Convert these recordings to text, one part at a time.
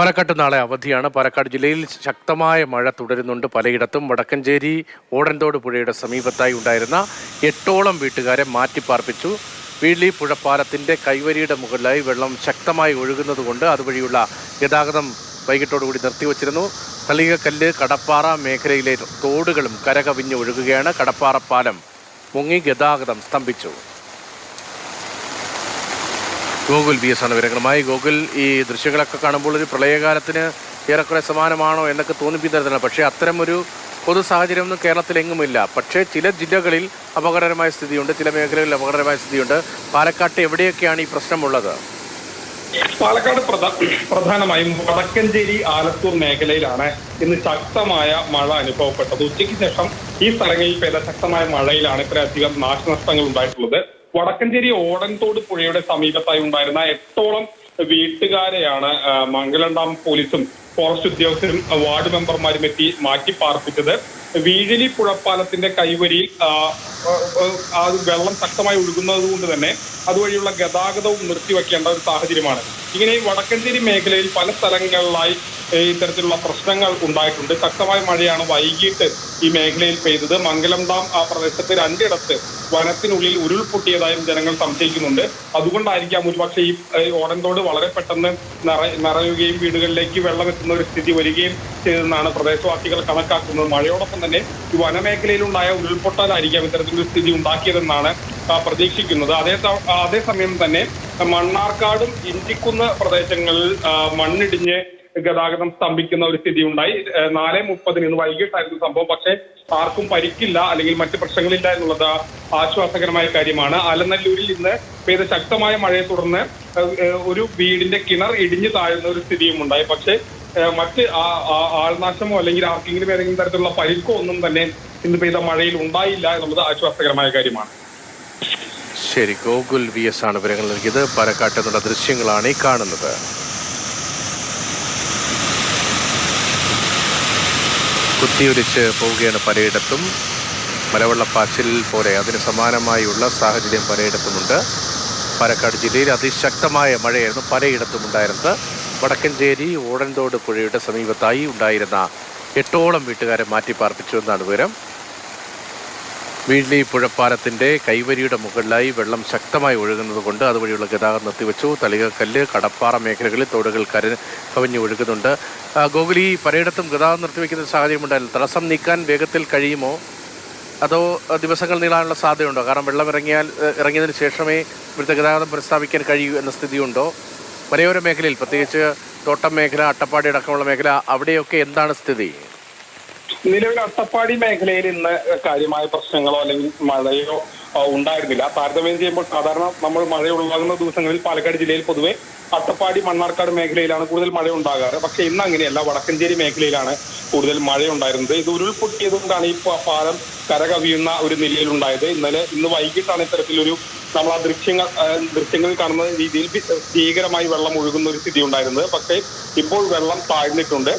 പാലക്കാട്ട് നാളെ അവധിയാണ്. പാലക്കാട് ജില്ലയിൽ ശക്തമായ മഴ തുടരുന്നുണ്ട്. പലയിടത്തും വടക്കഞ്ചേരി ഓടൻതോട് പുഴയുടെ സമീപത്തായി ഉണ്ടായിരുന്ന 8ഓളം വീട്ടുകാരെ മാറ്റിപ്പാർപ്പിച്ചു. വീഴ്ലി പുഴപ്പാലത്തിന്റെ കൈവരിയുടെ മുകളിലായി വെള്ളം ശക്തമായി ഒഴുകുന്നതുകൊണ്ട് അതുവഴിയുള്ള ഗതാഗതം വൈകിട്ടോടുകൂടി നിർത്തിവച്ചിരുന്നു. തളികക്കല്ല് കടപ്പാറ മേഖലയിലെ തോടുകളും കരകവിഞ്ഞ് ഒഴുകുകയാണ്. കടപ്പാറ പാലം മുങ്ങി ഗതാഗതം സ്തംഭിച്ചു. ഗോകുൽ VS ആണ് വിവരങ്ങളുമായി. ഗോകുൽ, ഈ ദൃശ്യങ്ങളൊക്കെ കാണുമ്പോൾ ഒരു പ്രളയകാലത്തിന് ഏറെക്കുറെ സമാനമാണോ എന്നൊക്കെ തോന്നിപ്പിക്കുന്നതാണ്. പക്ഷേ അത്തരമൊരു പൊതു സാഹചര്യമൊന്നും കേരളത്തിലെങ്ങുമില്ല. പക്ഷേ ചില ജില്ലകളിൽ അപകടകരമായ സ്ഥിതിയുണ്ട്, ചില മേഖലകളിൽ അപകടകരമായ സ്ഥിതിയുണ്ട്. പാലക്കാട്ട് എവിടെയൊക്കെയാണ് ഈ പ്രശ്നമുള്ളത്? പാലക്കാട് പ്രധാനമായും വടക്കഞ്ചേരി ആലത്തൂർ മേഖലയിലാണ് ഇന്ന് ശക്തമായ മഴ അനുഭവപ്പെട്ടത്. ഉച്ചയ്ക്ക് ശേഷം ഈ സ്ഥലങ്ങളിൽ പെയ്ത ശക്തമായ മഴയിലാണ് ഇത്രയധികം നാശനഷ്ടങ്ങൾ ഉണ്ടായിട്ടുള്ളത്. വടക്കഞ്ചേരി ഓടൻതോട് പുഴയുടെ സമീപത്തായി ഉണ്ടായിരുന്ന 8ഓളം വീട്ടുകാരെയാണ് മംഗലം ഡാം പോലീസും ഫോറസ്റ്റ് ഉദ്യോഗസ്ഥരും വാർഡ് മെമ്പർമാരും എത്തി മാറ്റി പാർപ്പിച്ചത്. വീഴലി പുഴപ്പാലത്തിന്റെ കൈവരിയിൽ വെള്ളം ശക്തമായി ഒഴുകുന്നത് കൊണ്ട് തന്നെ അതുവഴിയുള്ള ഗതാഗതവും നിർത്തിവെക്കേണ്ട ഒരു സാഹചര്യമാണ്. ഇങ്ങനെ വടക്കഞ്ചേരി മേഖലയിൽ പല സ്ഥലങ്ങളിലായി ഇത്തരത്തിലുള്ള പ്രശ്നങ്ങൾ ഉണ്ടായിട്ടുണ്ട്. ശക്തമായ മഴയാണ് വൈകിട്ട് ഈ മേഖലയിൽ പെയ്തത്. മംഗലം ഡാം ആ പ്രദേശത്ത് 2 വനത്തിനുള്ളിൽ ഉരുൾപൊട്ടിയതായും ജനങ്ങൾ സംശയിക്കുന്നുണ്ട്. അതുകൊണ്ടായിരിക്കാം ഒരുപക്ഷെ ഈ ഓടൻതോട് വളരെ പെട്ടെന്ന് നിറയുകയും വീടുകളിലേക്ക് വെള്ളം എത്തുന്ന ഒരു സ്ഥിതി വരികയും ചെയ്തെന്നാണ് പ്രദേശവാസികൾ കണക്കാക്കുന്നത്. മഴയോടൊപ്പം തന്നെ ഈ വനമേഖലയിലുണ്ടായ ഉരുൾപൊട്ടലായിരിക്കാം ഇത്തരത്തിലൊരു സ്ഥിതി ഉണ്ടാക്കിയതെന്നാണ് പ്രതീക്ഷിക്കുന്നത്. അതേസമയം തന്നെ മണ്ണാർക്കാടും ഇഞ്ചിക്കുന്ന് പ്രദേശങ്ങളിൽ മണ്ണിടിഞ്ഞ് ഗതാഗതം സ്തംഭിക്കുന്ന ഒരു സ്ഥിതി ഉണ്ടായി. 4:30 ഇന്ന് വൈകിട്ടായിരുന്നു സംഭവം. പക്ഷേ ആർക്കും പരിക്കില്ല അല്ലെങ്കിൽ മറ്റ് പ്രശ്നങ്ങളില്ല എന്നുള്ളത് ആശ്വാസകരമായ കാര്യമാണ്. അലനല്ലൂരിൽ ഇന്ന് പെയ്ത ശക്തമായ മഴയെ തുടർന്ന് ഒരു വീടിന്റെ കിണർ ഇടിഞ്ഞു താഴുന്ന ഒരു സ്ഥിതിയും ഉണ്ടായി. പക്ഷേ മറ്റ് ആൾനാശമോ അല്ലെങ്കിൽ ആർക്കെങ്കിലും ഏതെങ്കിലും തരത്തിലുള്ള പരിക്കോ ഒന്നും തന്നെ ഇന്ന് പെയ്ത മഴയിൽ ഉണ്ടായില്ല എന്നുള്ളത് ആശ്വാസകരമായ കാര്യമാണ്. ശരി, ഗോകുൽ VS ആണ് വിവരങ്ങൾ നൽകിയത്. പാലക്കാട്ട് നിന്നുള്ള ദൃശ്യങ്ങളാണ് ഈ കാണുന്നത്. കുത്തിയൊലിച്ച് പോവുകയാണ് പലയിടത്തും. മലവെള്ളപ്പാച്ചിൽ പോലെ അതിന് സമാനമായുള്ള സാഹചര്യം പലയിടത്തുമുണ്ട്. പാലക്കാട് ജില്ലയിൽ അതിശക്തമായ മഴയായിരുന്നു പലയിടത്തും ഉണ്ടായിരുന്നത്. വടക്കഞ്ചേരി ഓടൻതോട് പുഴയുടെ സമീപത്തായി ഉണ്ടായിരുന്ന 8ഓളം വീട്ടുകാരെ മാറ്റിപ്പാർപ്പിച്ചു എന്നാണ് വിവരം. വീഴ്ലി പുഴപ്പാലത്തിന്റെ കൈവരിയുടെ മുകളിലായി വെള്ളം ശക്തമായി ഒഴുകുന്നത് കൊണ്ട് അതുവഴിയുള്ള ഗതാഗതം നിർത്തിവെച്ചു. തളികക്കല്ല് കടപ്പാറ മേഖലകളിൽ തോടുകൾ കവിഞ്ഞ് ഒഴുകുന്നുണ്ട്. ഗോകുലി, പലയിടത്തും ഗതാഗതം നിർത്തിവെക്കുന്ന സാഹചര്യം ഉണ്ടായിരുന്നു. തടസ്സം നീക്കാൻ വേഗത്തിൽ കഴിയുമോ, അതോ ദിവസങ്ങൾ നീളാനുള്ള സാധ്യതയുണ്ടോ? കാരണം വെള്ളം ഇറങ്ങിയതിന് ശേഷമേ ഇവിടുത്തെ ഗതാഗതം പുനഃസ്ഥാപിക്കാൻ കഴിയൂ എന്ന സ്ഥിതിയുണ്ടോ? മലയോര മേഖലയിൽ, പ്രത്യേകിച്ച് തോട്ടം മേഖല, അട്ടപ്പാടി അടക്കമുള്ള മേഖല, അവിടെയൊക്കെ എന്താണ് സ്ഥിതി? നിലവിൽ അട്ടപ്പാടി മേഖലയിൽ ഇന്ന് കാര്യമായ പ്രശ്നങ്ങളോ അല്ലെങ്കിൽ മഴയോ ഉണ്ടായിരുന്നില്ല. താരതമ്യം ചെയ്യുമ്പോൾ സാധാരണ നമ്മൾ മഴ ഉണ്ടാകുന്ന ദിവസങ്ങളിൽ പാലക്കാട് ജില്ലയിൽ പൊതുവെ അട്ടപ്പാടി മണ്ണാർക്കാട് മേഖലയിലാണ് കൂടുതൽ മഴ ഉണ്ടാകാറ്. പക്ഷെ ഇന്ന് അങ്ങനെയല്ല, വടക്കഞ്ചേരി മേഖലയിലാണ് കൂടുതൽ മഴ ഉണ്ടായിരുന്നത്. ഇത് ഉരുൾപൊട്ടിയതുകൊണ്ടാണ് ഈ പാലം കരകവിയുന്ന ഒരു നിലയിലുണ്ടായത്. ഇന്ന് വൈകിട്ടാണ് ഇത്തരത്തിലൊരു നമ്മൾ ആ ദൃശ്യങ്ങളിൽ കാണുന്ന രീതിയിൽ ഭീകരമായി വെള്ളം ഒഴുകുന്ന ഒരു സ്ഥിതി ഉണ്ടായിരുന്നത്. പക്ഷേ ഇപ്പോൾ വെള്ളം താഴ്ന്നിട്ടുണ്ട്.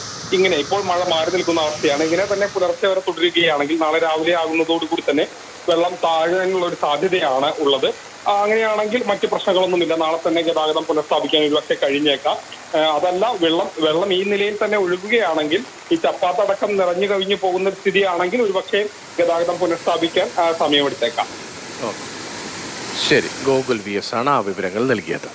ഇപ്പോൾ മഴ മാറി നിൽക്കുന്ന അവസ്ഥയാണ്. ഇങ്ങനെ തന്നെ പുലർച്ചെ വരെ തുടരുകയാണെങ്കിൽ നാളെ രാവിലെ ആകുന്നതോടുകൂടി തന്നെ വെള്ളം താഴാനുള്ള ഒരു സാധ്യതയാണ് ഉള്ളത്. അങ്ങനെയാണെങ്കിൽ മറ്റ് പ്രശ്നങ്ങളൊന്നുമില്ല. നാളെ തന്നെ ഗതാഗതം പുനഃസ്ഥാപിക്കാൻ ഒരുപക്ഷെ കഴിഞ്ഞേക്കാം. അതല്ല, വെള്ളം ഈ നിലയിൽ തന്നെ ഒഴുകുകയാണെങ്കിൽ, ഈ ചപ്പാത്തടക്കം നിറഞ്ഞു കവിഞ്ഞു പോകുന്ന സ്ഥിതിയാണെങ്കിൽ ഒരുപക്ഷെ ഗതാഗതം പുനഃസ്ഥാപിക്കാൻ സമയമെടുത്തേക്കാം. ശരി, ഗോകുൽ VS ആണ് ആ വിവരങ്ങൾ നൽകിയത്.